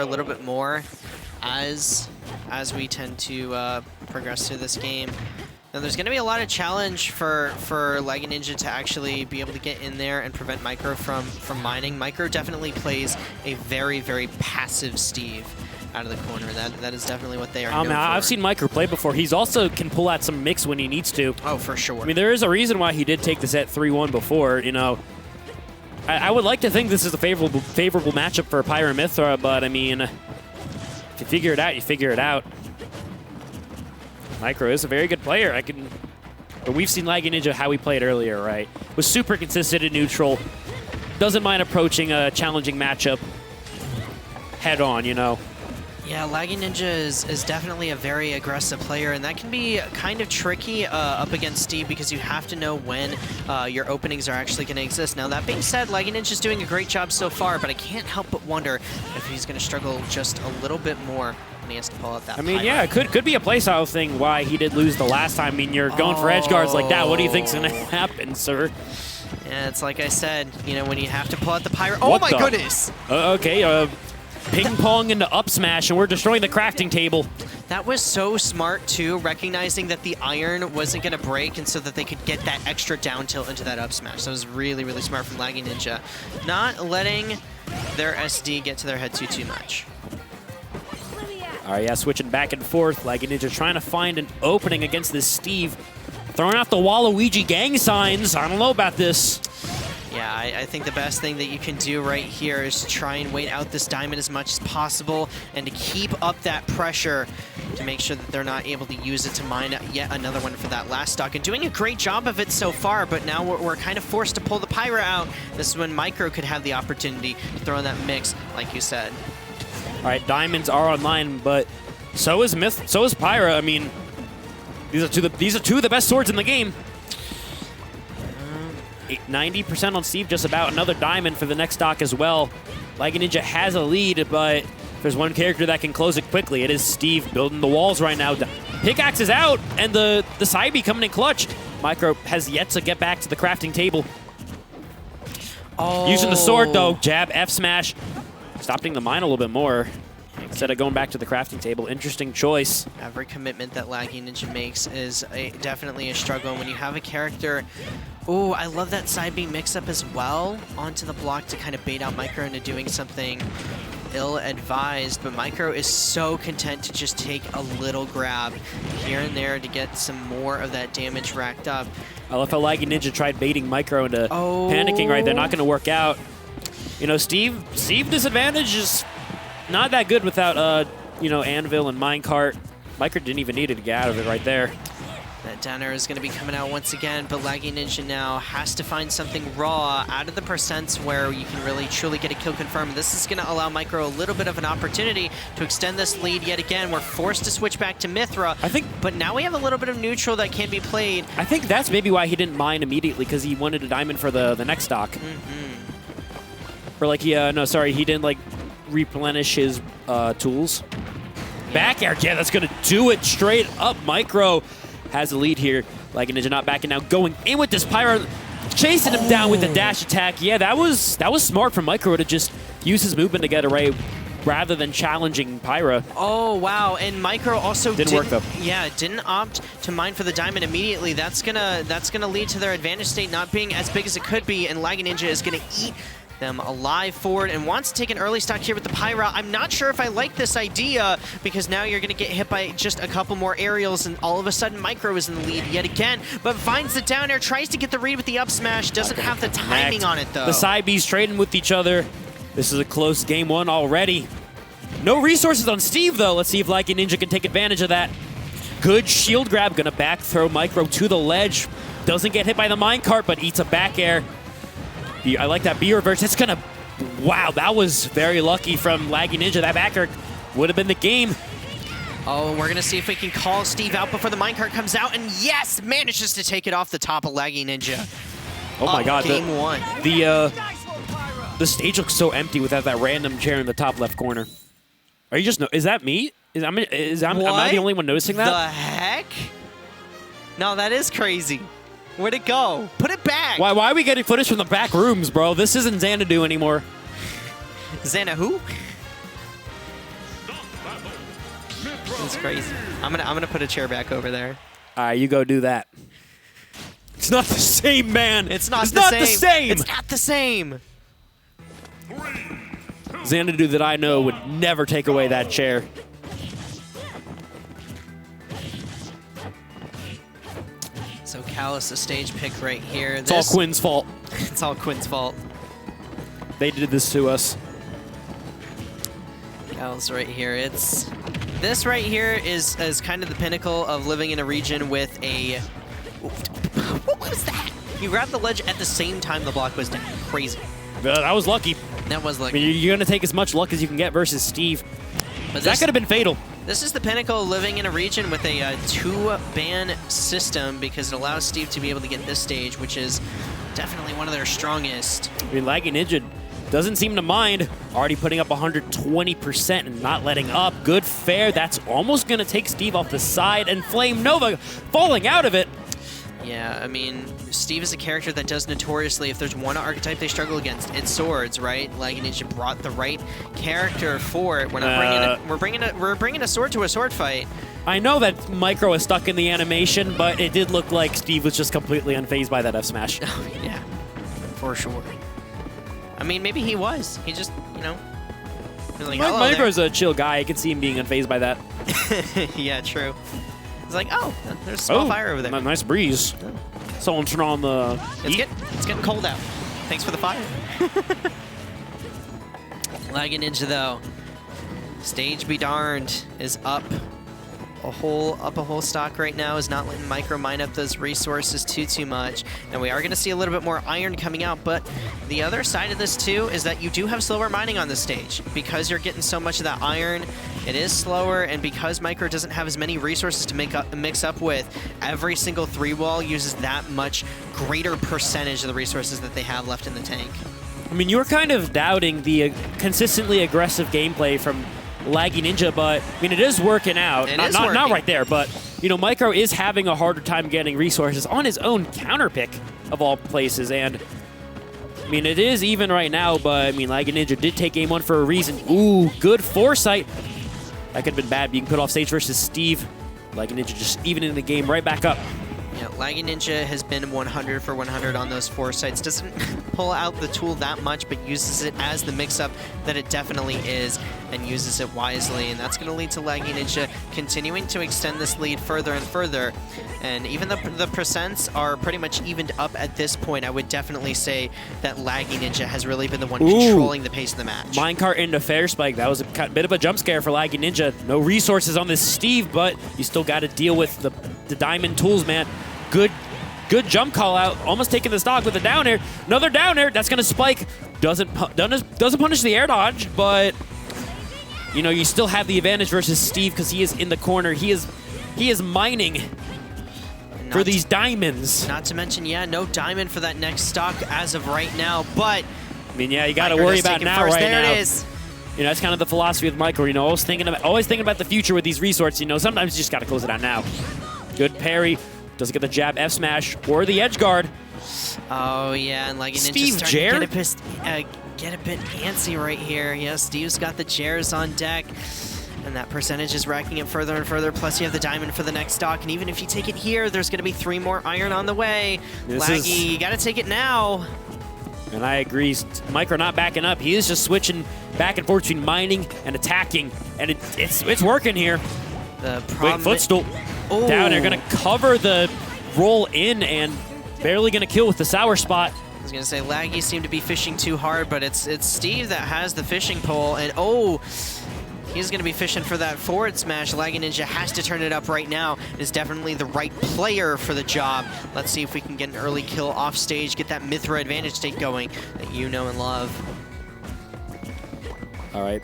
a little bit more as we tend to progress through this game. Now, there's going to be a lot of challenge for Laggyninja to actually be able to get in there and prevent Mythra from mining. Mythra definitely plays a very, very passive Steve out of the corner. That is definitely what they are known for. I've seen Mythra play before. He's also can pull out some mix when he needs to. Oh, for sure. I mean, there is a reason why he did take the set 3-1 before, you know. I would like to think this is a favorable matchup for Pyra and Mythra, but I mean, if you figure it out, you figure it out. Mythra is a very good player. But we've seen Laggyninja how he played earlier, right? Was super consistent in neutral. Doesn't mind approaching a challenging matchup head on, you know. Yeah, Laggyninja is definitely a very aggressive player, and that can be kind of tricky up against Steve because you have to know when your openings are actually going to exist. Now, that being said, Laggyninja is doing a great job so far, but I can't help but wonder if he's going to struggle just a little bit more when he has to pull out that Pyra. Yeah, it could be a playstyle thing why he did lose the last time. I mean, you're going for edge guards like that. What do you think's going to happen, sir? Yeah, it's like I said, you know, when you have to pull out the Pyra. Oh, my goodness! Okay, ping pong into up smash, and we're destroying the crafting table. That was so smart, too, recognizing that the iron wasn't going to break and so that they could get that extra down tilt into that up smash. That was really, really smart from Laggyninja. Not letting their SD get to their head too much. All right, yeah, switching back and forth. Laggyninja trying to find an opening against this Steve. Throwing out the Waluigi gang signs. I don't know about this. Yeah, I think the best thing that you can do right here is to try and wait out this diamond as much as possible and to keep up that pressure to make sure that they're not able to use it to mine yet another one for that last stock. And doing a great job of it so far, but now we're kind of forced to pull the Pyra out. This is when Mythra could have the opportunity to throw in that mix, like you said. All right, diamonds are online, but so is Pyra. I mean, these are two of the best swords in the game. 90% on Steve, just about another diamond for the next stock as well. Laggyninja has a lead, but there's one character that can close it quickly. It is Steve building the walls right now. Pickaxe is out, and the side B coming in clutch. Mythra has yet to get back to the crafting table. Oh. Using the sword, though. Jab, F smash. Stopping the mine a little bit more instead of going back to the crafting table. Interesting choice. Every commitment that Laggyninja makes is definitely a struggle. And when you have a character... Oh, I love that side B mix-up as well onto the block to kind of bait out Mythra into doing something ill-advised. But Mythra is so content to just take a little grab here and there to get some more of that damage racked up. I love how Laggyninja tried baiting Mythra into panicking right there. Not going to work out. You know, Steve disadvantage is not that good without, you know, Anvil and Minecart. Mythra didn't even need it to get out of it right there. That down air is going to be coming out once again, but Laggyninja now has to find something raw out of the percents where you can really truly get a kill confirmed. This is going to allow Mythra a little bit of an opportunity to extend this lead yet again. We're forced to switch back to Mythra, but now we have a little bit of neutral that can be played. I think that's maybe why he didn't mine immediately, because he wanted a diamond for the next stock. Or like, he didn't like replenish his tools. Yeah. Back air, yeah, that's going to do it straight up. Mythra has the lead here. Laggyninja not backing now, going in with this Pyra, chasing him down with the dash attack. Yeah, that was smart from Mythra to just use his movement to get away rather than challenging Pyra. Oh, wow, and Mythra also didn't work though. Yeah, didn't opt to mine for the diamond immediately. That's gonna lead to their advantage state not being as big as it could be, and Laggyninja is gonna eat them alive forward and wants to take an early stock here with the Pyra. I'm not sure if I like this idea because now you're going to get hit by just a couple more aerials and all of a sudden Mythra is in the lead yet again, but finds the down air, tries to get the read with the up smash, doesn't have the timing on it though. The side Bs trading with each other. This is a close game one already. No resources on Steve though. Let's see if Laggyninja can take advantage of that. Good shield grab, gonna back throw Mythra to the ledge. Doesn't get hit by the minecart, but eats a back air. I like that B reverse. It's gonna, wow, that was very lucky from Laggyninja. That backer would have been the game. Oh, and we're gonna see if we can call Steve out before the minecart comes out, and yes, manages to take it off the top of Laggyninja. Oh my God, game one. The stage looks so empty without that random chair in the top left corner. Are you just, is that me? Am I the only one noticing that? The heck? No, that is crazy. Where'd it go? Put it back! Why are we getting footage from the back rooms, bro? This isn't Xanadu anymore. Xanadu? It's crazy. I'm gonna put a chair back over there. All right, you go do that. It's not the same, man. It's not the same. It's not the same. Xanadu that I know would never take away that chair. So Callus, the stage pick right here. It's all Quinn's fault. It's all Quinn's fault. They did this to us. Callus right here. This right here is kind of the pinnacle of living in a region with a... What was that? You grabbed the ledge at the same time the block was down. Crazy. That was lucky. That was lucky. I mean, you're going to take as much luck as you can get versus Steve. But that could have been fatal. This is the pinnacle of living in a region with a 2-ban system because it allows Steve to be able to get this stage, which is definitely one of their strongest. I mean, Laggyninja doesn't seem to mind. Already putting up 120% and not letting up. Good fair. That's almost going to take Steve off the side, and Flame Nova falling out of it. Yeah, I mean, Steve is a character that does notoriously, if there's one archetype they struggle against, it's swords, right? Laggyninja brought the right character for it. We're not we're bringing a sword to a sword fight. I know that Micro is stuck in the animation, but it did look like Steve was just completely unfazed by that F smash. Oh, yeah, for sure. I mean, maybe he was. He just, you know, was like, hello Micro's a chill guy. I can see him being unfazed by that. Yeah, true. It's like, oh, there's a small fire over there. Nice breeze. Oh. Someone turn on the heat. It's getting cold out. Thanks for the fire. Laggyninja, though, stage be darned, is up a whole stock right now, is not letting Micro mine up those resources too much. And we are going to see a little bit more iron coming out, but the other side of this too is that you do have slower mining on this stage. Because you're getting so much of that iron, it is slower, and because Micro doesn't have as many resources to mix up with, every single 3-wall uses that much greater percentage of the resources that they have left in the tank. I mean, you were kind of doubting the consistently aggressive gameplay from Laggyninja, but I mean, it is working out. Not right there, but you know, Micro is having a harder time getting resources on his own counter pick of all places, and I mean, it is even right now, but I mean, Laggyninja did take game 1 for a reason. Ooh, good foresight. That could have been bad being put off stage versus Steve. Laggyninja just evening the game right back up. Yeah, Laggyninja has been 100 for 100 on those foresights. Doesn't pull out the tool that much, but uses it as the mix-up that it definitely is, and uses it wisely. And that's going to lead to Laggyninja continuing to extend this lead further and further. And even though the percents are pretty much evened up at this point, I would definitely say that Laggyninja has really been the one controlling the pace of the match. Minecart into fair spike. That was a bit of a jump scare for Laggyninja. No resources on this Steve, but you still got to deal with the diamond tools, man. Good jump call out. Almost taking the stock with a down air. Another down air. That's going to spike. Doesn't punish the air dodge, but you know, you still have the advantage versus Steve because he is in the corner. He is mining for these diamonds. Not to mention, yeah, no diamond for that next stock as of right now, but I mean, yeah, you got to worry about now right now. There it is. You know, that's kind of the philosophy of Micro. You know, always thinking about the future with these resorts. You know, sometimes you just got to close it out now. Good parry. Doesn't get the jab F smash or the edge guard. Oh yeah, and Laggyninja starting to get a bit antsy right here. Yeah, Steve's got the Jers on deck, and that percentage is racking it further and further. Plus, you have the diamond for the next stock, and even if you take it here, there's going to be 3 more iron on the way. Laggy, you got to take it now. And I agree. Micro not backing up. He is just switching back and forth between mining and attacking, and it's working here. The problem. Wait, footstool. Oh. Down there, going to cover the roll in and barely going to kill with the sour spot. I was going to say, Laggy seemed to be fishing too hard, but it's Steve that has the fishing pole, and oh, he's going to be fishing for that forward smash. Laggyninja has to turn it up right now. Is definitely the right player for the job. Let's see if we can get an early kill off stage, get that Mythra advantage state going that you know and love. All right,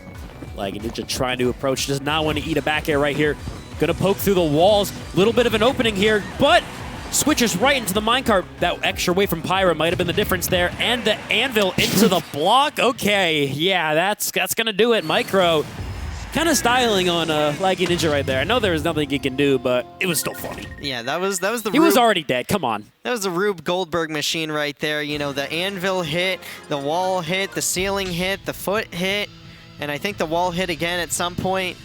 Laggyninja trying to approach, does not want to eat a back air right here. Gonna poke through the walls. Little bit of an opening here, but switches right into the minecart. That extra weight from Pyra might have been the difference there. And the anvil into the block. Okay, yeah, that's gonna do it. Micro kind of styling on Laggyninja right there. I know there was nothing he can do, but it was still funny. Yeah, that was the. He was already dead. Come on. That was the Rube Goldberg machine right there. You know, the anvil hit, the wall hit, the ceiling hit, the foot hit, and I think the wall hit again at some point.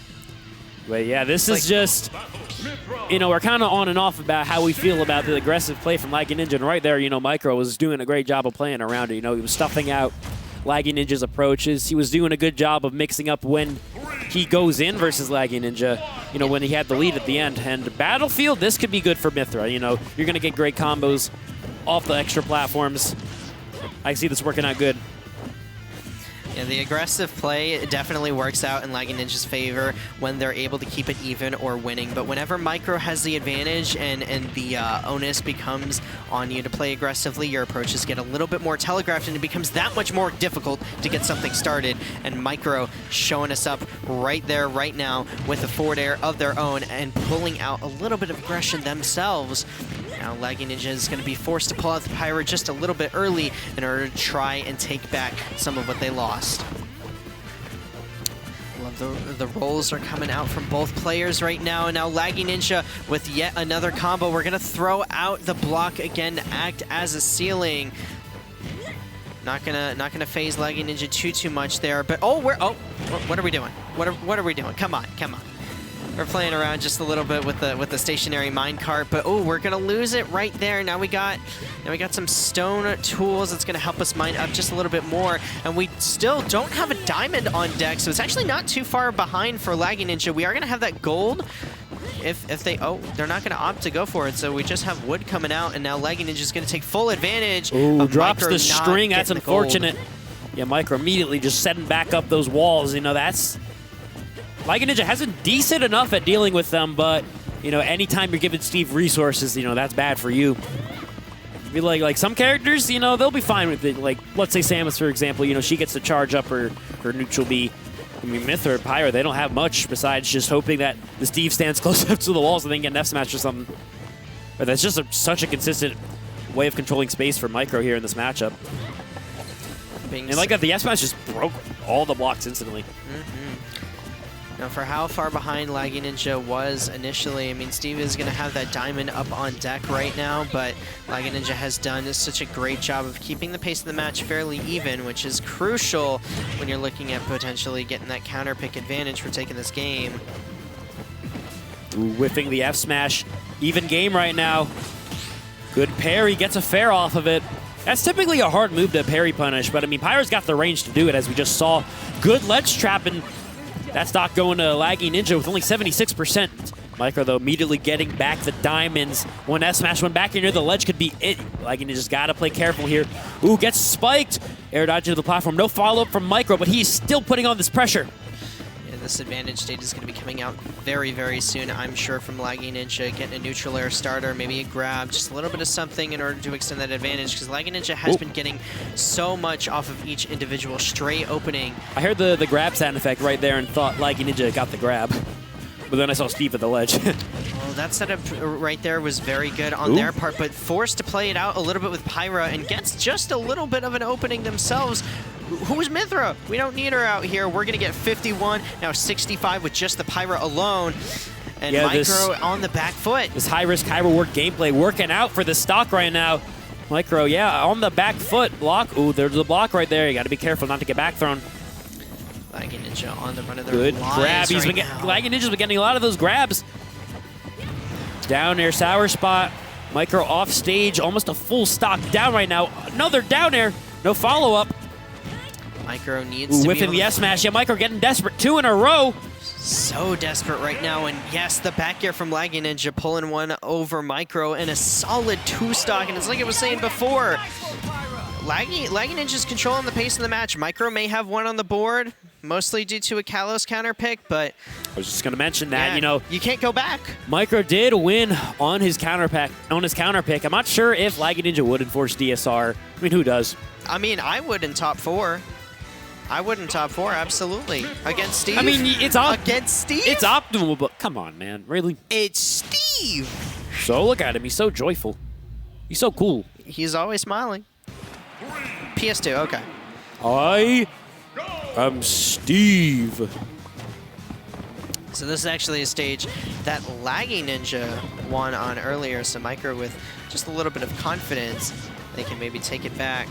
But yeah, this is just, you know, we're kind of on and off about how we feel about the aggressive play from Laggyninja. And right there, you know, Mythra was doing a great job of playing around it. You know, he was stuffing out Laggyninja's approaches. He was doing a good job of mixing up when he goes in versus Laggyninja, you know, when he had the lead at the end. And Battlefield, this could be good for Mythra. You know, you're going to get great combos off the extra platforms. I see this working out good. Yeah, the aggressive play definitely works out in Laggyninja's favor when they're able to keep it even or winning. But whenever Mythra has the advantage and the onus becomes on you to play aggressively, your approaches get a little bit more telegraphed and it becomes that much more difficult to get something started. And Mythra showing us up right there, right now, with a forward air of their own and pulling out a little bit of aggression themselves. Now Laggyninja is going to be forced to pull out the Pyra just a little bit early in order to try and take back some of what they lost. Love the rolls are coming out from both players right now, and now Laggyninja with yet another combo. We're going to throw out the block again to act as a ceiling. Not gonna phase Laggyninja too much there, but what are we doing? What are we doing? Come on. We're playing around just a little bit with the stationary minecart, but we're gonna lose it right there. Now we got some stone tools that's gonna help us mine up just a little bit more, and we still don't have a diamond on deck, so it's actually not too far behind for Laggyninja. We are gonna have that gold if they they're not gonna opt to go for it, so we just have wood coming out, and now Laggyninja's gonna take full advantage. Ooh, drops Mythra the string. That's unfortunate. Yeah, Mythra immediately just setting back up those walls. You know, that's Laggyninja hasn't decent enough at dealing with them, but, you know, anytime you're giving Steve resources, you know, that's bad for you. I feel like some characters, you know, they'll be fine with it. Like, let's say SEMIS, for example, you know, she gets to charge up her neutral B. I mean, Mythra or Pyra, they don't have much besides just hoping that the Steve stands close up to the wall so they can get an F-smash or something. But that's just such a consistent way of controlling space for Mythra here in this matchup. And like that, the F-smash just broke all the blocks instantly. Now, for how far behind Laggyninja was initially, I mean, Steve is going to have that diamond up on deck right now, but Laggyninja has done such a great job of keeping the pace of the match fairly even, which is crucial when you're looking at potentially getting that counter pick advantage for taking this game. Ooh, whiffing the F-smash. Even game right now. Good parry, gets a fair off of it. That's typically a hard move to parry punish, but I mean, Pyra's got the range to do it, as we just saw. Good ledge trap, and that stock going to Laggyninja with only 76%. Mythra, though, immediately getting back the diamonds. When S-smash went back in here, the ledge could be it. Laggyninja's got to play careful here. Ooh, gets spiked. Air dodge to the platform. No follow-up from Mythra, but he's still putting on this pressure. Yeah, this advantage state is going to be coming out very soon, I'm sure, from Laggyninja. Getting a neutral air starter, maybe a grab, just a little bit of something in order to extend that advantage, because Laggyninja has been getting so much off of each individual stray opening. I heard the grab sound effect right there and thought Laggyninja got the grab. But then I saw Steve at the ledge. Well, that setup right there was very good on their part, but forced to play it out a little bit with Pyra and gets just a little bit of an opening themselves. Who's Mythra? We don't need her out here. We're going to get 51, now 65 with just the Pyra alone. And yeah, Mythra on the back foot. This high-risk, high-reward gameplay working out for the stock right now. Mythra, yeah, on the back foot. Block. Ooh, there's the block right there. You got to be careful not to get back thrown. Laggyninja on the run of their good grab. Laggyninja's been getting a lot of those grabs. Down air, sour spot. Mythra off stage, almost a full stock down right now. Another down air, no follow-up. Mythra needs to whiffing the S-smash. Yeah, Mythra getting desperate. 2 in a row. So desperate right now, and yes, the back air from Laggyninja pulling one over Mythra, and a solid 2-stock, and it's like I was saying before, Laggyninja's controlling the pace of the match. Mythra may have one on the board, mostly due to a Kalos counter pick, but I was just going to mention that, you know, you can't go back. Mythra did win on his counter pick. I'm not sure if Laggyninja would enforce DSR. I mean, who does? I mean, I would in top 4. I would in top 4, absolutely. Against Steve? I mean, it's against Steve? It's optimal, but come on, man. Really? It's Steve! So look at him. He's so joyful. He's so cool. He's always smiling. PS2, okay. I am Steve. So this is actually a stage that Laggyninja won on earlier, so Mythra with just a little bit of confidence, they can maybe take it back.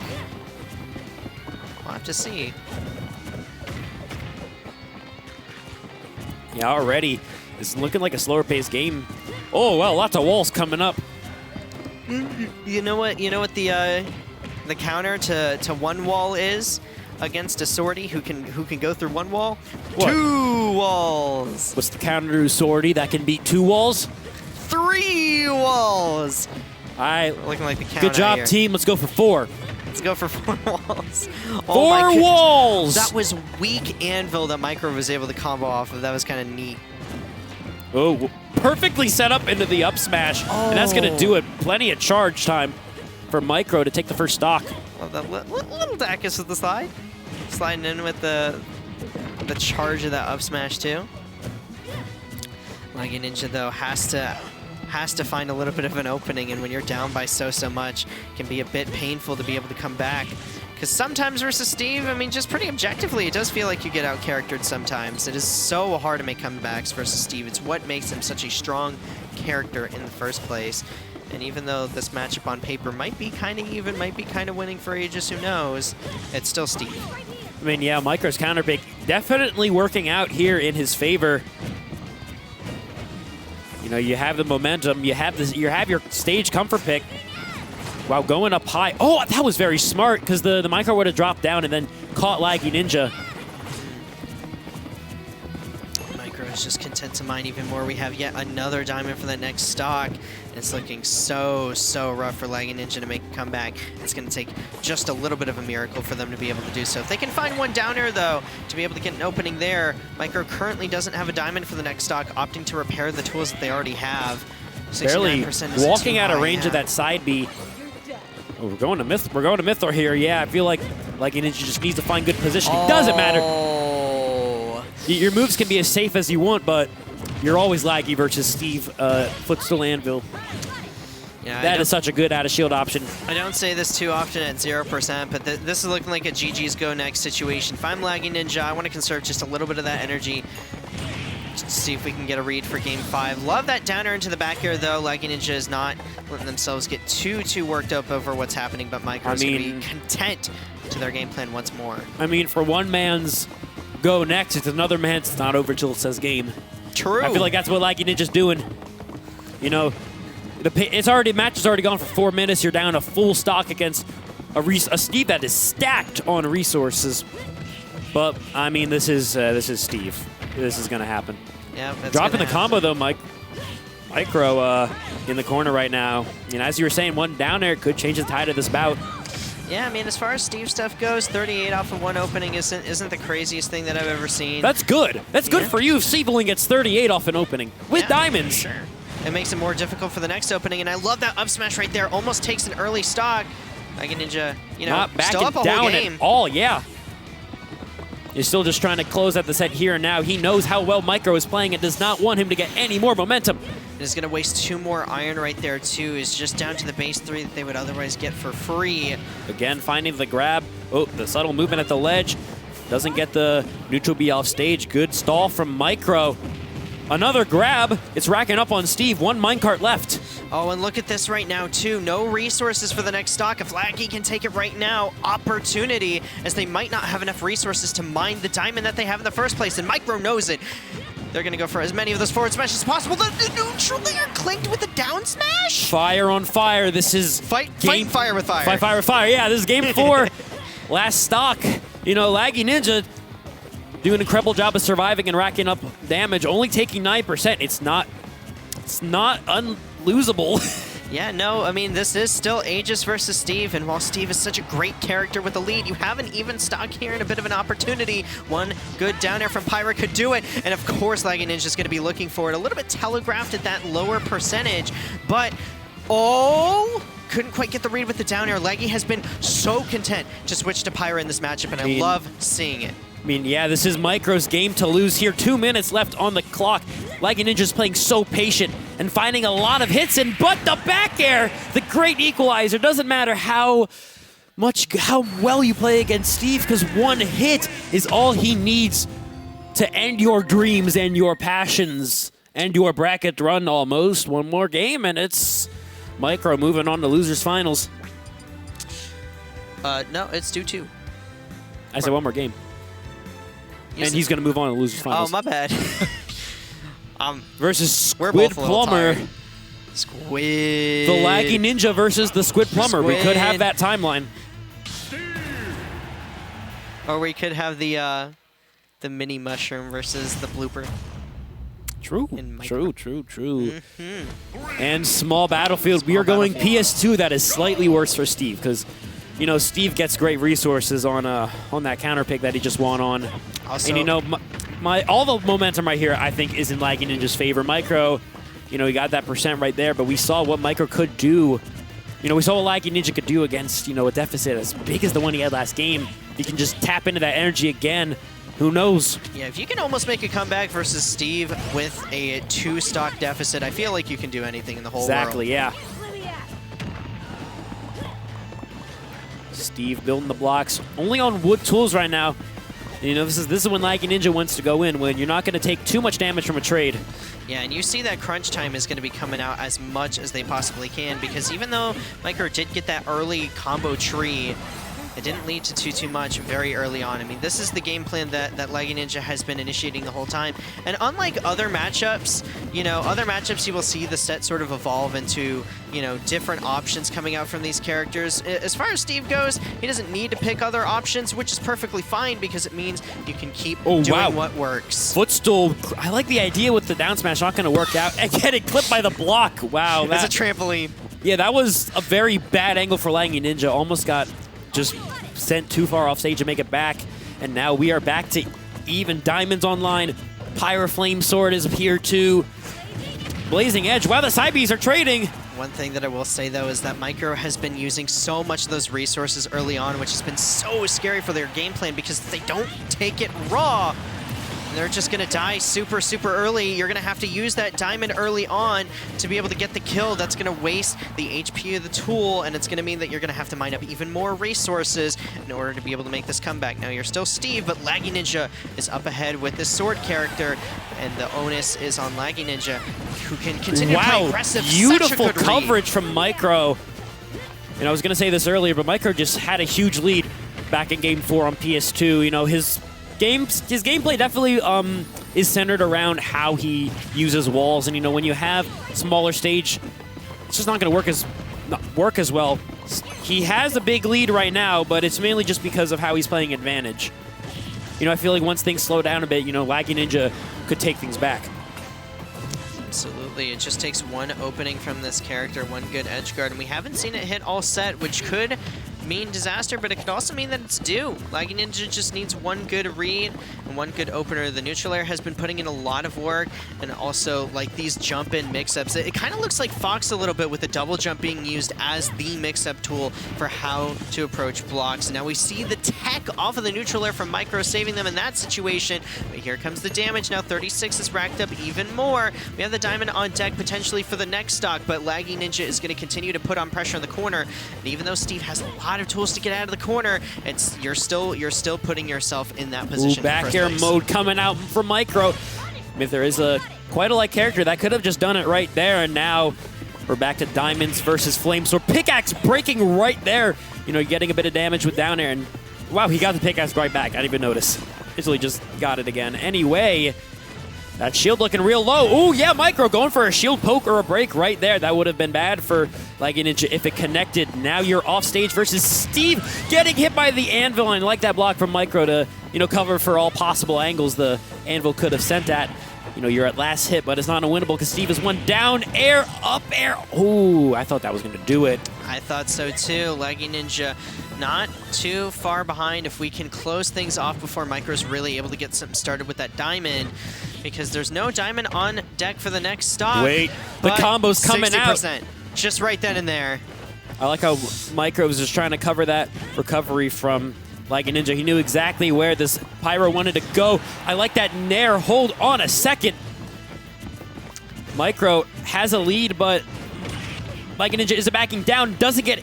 We'll have to see. Yeah, already It's looking like a slower paced game. Oh, well, lots of walls coming up. You know what? You know what the counter to one wall is against a sortie who can go through one wall? What? 2 walls. What's the counter to sortie that can beat 2 walls? 3 walls. All right. Looking like the counter. Good job, here. team. Let's go for 4. Let's go for 4 walls. 4 walls. That was weak anvil that Mythra was able to combo off of. That was kind of neat. Oh, perfectly set up into the up smash. Oh. And that's going to do it. Plenty of charge time for Mythra to take the first stock. Well, that little Dacus with the slide. Sliding in with the charge of that up smash too. Laggyninja though has to find a little bit of an opening, and when you're down by so much, it can be a bit painful to be able to come back. Because sometimes versus Steve, I mean, just pretty objectively, it does feel like you get out-charactered sometimes. It is so hard to make comebacks versus Steve. It's what makes him such a strong character in the first place. And even though this matchup on paper might be kind of even, might be kind of winning for Aegis, who knows, it's still Steve. I mean, yeah, Mythra's counter pick definitely working out here in his favor. You know, you have the momentum, you have your stage comfort pick while going up high. Oh, that was very smart because the Mythra would have dropped down and then caught Laggyninja. Mythra is just content to mine even more. We have yet another diamond for that next stock. It's looking so rough for Laggyninja to make a comeback. It's going to take just a little bit of a miracle for them to be able to do so. If they can find one down air, though, to be able to get an opening there, Mythra currently doesn't have a diamond for the next stock, opting to repair the tools that they already have. Barely walking out of range of that side B. Oh, we're going to Mythra here. Yeah, I feel like Laggyninja just needs to find good positioning. Oh. Doesn't matter. Your moves can be as safe as you want, but you're always laggy versus Steve Footstool Anvil. Yeah, that is such a good out-of-shield option. I don't say this too often at 0%, but this is looking like a GG's go next situation. If I'm Laggyninja, I want to conserve just a little bit of that energy just to see if we can get a read for Game 5. Love that downer into the back air, though. Laggyninja is not letting themselves get too worked up over what's happening, but Mythra is going to be content to their game plan once more. I mean, for one man's go next, it's another man's it's not over till it says game. True. I feel like that's what Laggyninja's doing. You know, match is already gone for 4 minutes. You're down a full stock against a Steve that is stacked on resources. But I mean, this is Steve. This is gonna happen. Yeah, dropping the combo though, Mythra in the corner right now. And as you were saying, one down there could change the tide of this bout. Yeah, I mean, as far as Steve stuff goes, 38 off of one opening isn't the craziest thing that I've ever seen. That's good. That's good for you if Steve only gets 38 off an opening with diamonds. Sure. It makes it more difficult for the next opening, and I love that up smash right there. Almost takes an early stock. Laggyninja, you know, not backing still up a down whole game. At all. Yeah. You're still just trying to close out the set here and now. He knows how well Mythra is playing and does not want him to get any more momentum. Is going to waste 2 more iron right there, too. Is just down to the base 3 that they would otherwise get for free. Again, finding the grab. Oh, the subtle movement at the ledge. Doesn't get the neutral B off stage. Good stall from Mythra. Another grab. It's racking up on Steve. 1 minecart left. Oh, and look at this right now, too. No resources for the next stock. If Laggy can take it right now, opportunity, as they might not have enough resources to mine the diamond that they have in the first place, and Mythra knows it. They're going to go for as many of those forward smashes as possible. The neutral layer clinked with a down smash? Fire on fire. This is... Fight fire with fire. Fight fire with fire. Yeah, this is game 4. Last stock. You know, Laggyninja doing an incredible job of surviving and racking up damage, only taking 9%. It's not unlosable. Yeah, no, I mean, this is still Aegis versus Steve, and while Steve is such a great character with the lead, you have an even stock here and a bit of an opportunity. One good down air from Pyra could do it, and of course Laggyninja is going to be looking for it. A little bit telegraphed at that lower percentage, but couldn't quite get the read with the down air. Laggy has been so content to switch to Pyra in this matchup, and I love seeing it. I mean, yeah, this is Mythra's game to lose here. 2 minutes left on the clock. Laggyninja's playing so patient and finding a lot of hits in, but the back air, the great equalizer. Doesn't matter how well you play against Steve, because 1 hit is all he needs to end your dreams and your passions and your bracket run almost. 1 more game, and it's Mythra moving on to losers finals. No, it's 2-2. I said 1 more game. And he's going to move on to losers finals. Oh, my bad. versus Squid both a little Plumber. tired. Squid. The Laggyninja versus the Squid Plumber. We could have that timeline. Or we could have the mini mushroom versus the blooper. True, true. Mm-hmm. And small battlefield. We are going PS2. That is slightly worse for Steve because, you know, Steve gets great resources on that counter pick that he just won on. Also, and you know, all the momentum right here, I think, is in Laggyninja's favor. Micro, you know, he got that % right there, but we saw what Micro could do. You know, we saw what Laggyninja could do against, you know, a deficit as big as the one he had last game. He can just tap into that energy again. Who knows? Yeah, if you can almost make a comeback versus Steve with a 2-stock deficit, I feel like you can do anything in the whole world. Exactly, yeah. Steve building the blocks. Only on wood tools right now. You know, this is when Laggyninja wants to go in, when you're not going to take too much damage from a trade. Yeah, and you see that crunch time is going to be coming out as much as they possibly can, because even though Mythra did get that early combo tree, it didn't lead to too much very early on. I mean, this is the game plan that Laggyninja has been initiating the whole time. And unlike other matchups, you know, you will see the set sort of evolve into, you know, different options coming out from these characters. As far as Steve goes, he doesn't need to pick other options, which is perfectly fine because it means you can keep doing what works. Footstool. I like the idea with the down smash, not going to work out. And get it clipped by the block. Wow. That's a trampoline. Yeah, that was a very bad angle for Laggyninja. Almost got just sent too far off stage to make it back. And now we are back to even. Diamonds online. Pyra Flame Sword is here too. Blazing Edge. Wow, the side Bs are trading. One thing that I will say, though, is that Micro has been using so much of those resources early on, which has been so scary for their game plan because if they don't take it raw, they're just going to die super early. You're going to have to use that diamond early on to be able to get the kill. That's going to waste the HP of the tool, and it's going to mean that you're going to have to mine up even more resources in order to be able to make this comeback. Now, you're still Steve, but Laggyninja is up ahead with this sword character, and the onus is on Laggyninja, who can continue to play aggressive. Beautiful coverage from Micro. And I was going to say this earlier, but Micro just had a huge lead back in Game 4 on PS2. You know, his gameplay definitely is centered around how he uses walls, and you know, when you have smaller stage, it's just not going to work as well. He has a big lead right now, but it's mainly just because of how he's playing advantage. You know, I feel like once things slow down a bit, you know, Laggyninja could take things back. Absolutely, it just takes one opening from this character, one good edge guard, and we haven't seen it hit all set, which could mean disaster, but it could also mean that it's due. Laggyninja just needs one good read and one good opener. The neutral air has been putting in a lot of work, and also like these jump-in mix-ups. It kind of looks like Fox a little bit with the double jump being used as the mix-up tool for how to approach blocks. And now we see the tech off of the neutral air from Micro saving them in that situation, but here comes the damage now. 36 is racked up even more. We have the diamond on deck potentially for the next stock, but Laggyninja is going to continue to put on pressure in the corner, and even though Steve has a lot of tools to get out of the corner, you're still putting yourself in that position. Back air mode coming out from Micro. Mythra is quite a light character that could have just done it right there, and now we're back to diamonds versus flame sword. Pickaxe breaking right there. You know, getting a bit of damage with down air, and wow, he got the pickaxe right back. I didn't even notice until he just got it again. Anyway, that shield looking real low. Oh, yeah, Micro going for a shield poke or a break right there. That would have been bad for Laggyninja if it connected. Now you're off stage versus Steve getting hit by the anvil. And I like that block from Micro to, you know, cover for all possible angles the anvil could have sent at. You know, you're at last hit, but it's not unwinnable because Steve is one down air, up air. Oh, I thought that was going to do it. I thought so too. Laggyninja not too far behind if we can close things off before Micro's really able to get something started with that diamond, because there's no diamond on deck for the next stock. Wait, the combo's coming 60%, out. just right then and there. I like how Micro was just trying to cover that recovery from Laggyninja. He knew exactly where this Pyra wanted to go. I like that nair. Hold on a second. Micro has a lead, but Laggyninja is backing down. Doesn't get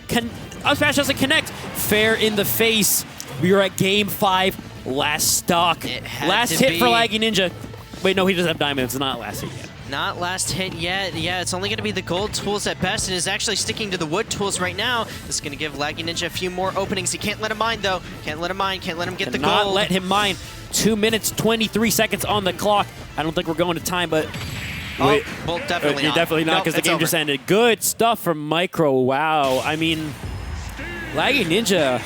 up smash, doesn't connect. Fair in the face. We are at Game 5. Last stock. Last hit for Laggyninja. Wait, no, he doesn't have diamonds. It's not last hit yet. Not last hit yet. Yeah, it's only going to be the gold tools at best, and is actually sticking to the wood tools right now. This is going to give Laggyninja a few more openings. He can't let him mine, though. Can't let him mine. Can't let him get the gold. Not let him mine. 2 minutes, 23 seconds on the clock. I don't think we're going to time, but Wait. Well, definitely You're not. definitely not Nope, because the it's game over. just ended. Good stuff from Micro. Wow. I mean, Laggyninja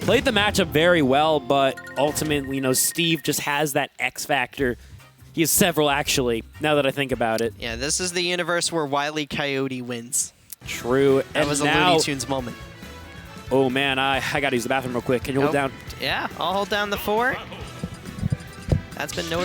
played the matchup very well, but ultimately, you know, Steve just has that X factor. He has several, actually, now that I think about it. Yeah, this is the universe where Wile E. Coyote wins. True. That and was now, a Looney Tunes moment. Oh, man, I got to use the bathroom real quick. Can you hold down? Yeah, I'll hold down the fort. That's been no